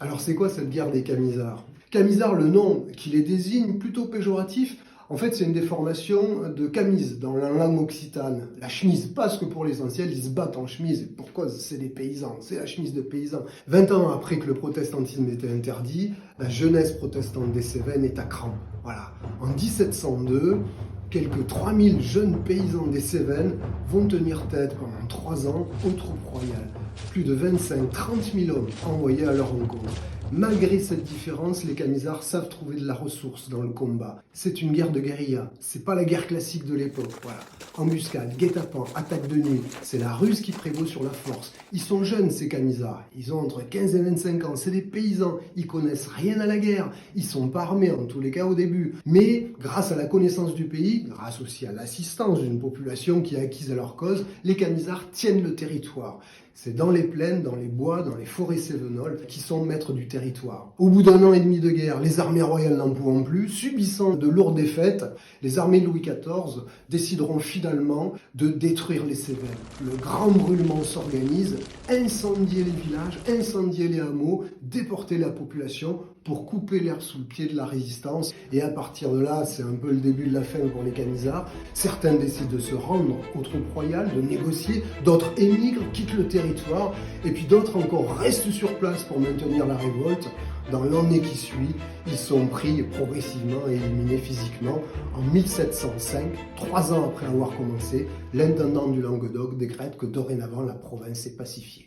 Alors c'est quoi cette guerre des Camisards? Camisard, le nom qui les désigne, plutôt péjoratif, en fait c'est une déformation de camise dans la langue occitane. La chemise, parce que pour l'essentiel ils se battent en chemise. Et pourquoi? C'est des paysans, c'est la chemise de paysans. 20 ans après que le protestantisme était interdit, la jeunesse protestante des Cévennes est à cran. Voilà. En 1702, quelques 3000 jeunes paysans des Cévennes vont tenir tête pendant 3 ans aux troupes royales. Plus de 25-30 000 hommes envoyés à leur rencontre. Malgré cette différence, les Camisards savent trouver de la ressource dans le combat. C'est une guerre de guérilla, c'est pas la guerre classique de l'époque, voilà. Embuscade, guet-apens, attaque de nuit, c'est la ruse qui prévaut sur la force. Ils sont jeunes ces Camisards, ils ont entre 15 et 25 ans, c'est des paysans, ils connaissent rien à la guerre, ils sont pas armés en tous les cas au début. Mais grâce à la connaissance du pays, grâce aussi à l'assistance d'une population qui est acquise à leur cause, les Camisards tiennent le territoire. C'est dans les plaines, dans les bois, dans les forêts cévenoles qui sont maîtres du territoire. Au bout d'1 an et demi de guerre, les armées royales n'en pouvant plus, subissant de lourdes défaites, les armées de Louis XIV décideront finalement de détruire les Cévennes. Le grand brûlement s'organise, incendier les villages, incendier les hameaux, déporter la population pour couper l'herbe sous le pied de la résistance. Et à partir de là, c'est un peu le début de la fin pour les Camisards. Certains décident de se rendre aux troupes royales, de négocier, d'autres émigrent, quittent le territoire, et puis d'autres encore restent sur place pour maintenir la révolte. Dans l'année qui suit, ils sont pris progressivement et éliminés physiquement. En 1705, 3 ans après avoir commencé, l'intendant du Languedoc décrète que dorénavant la province est pacifiée.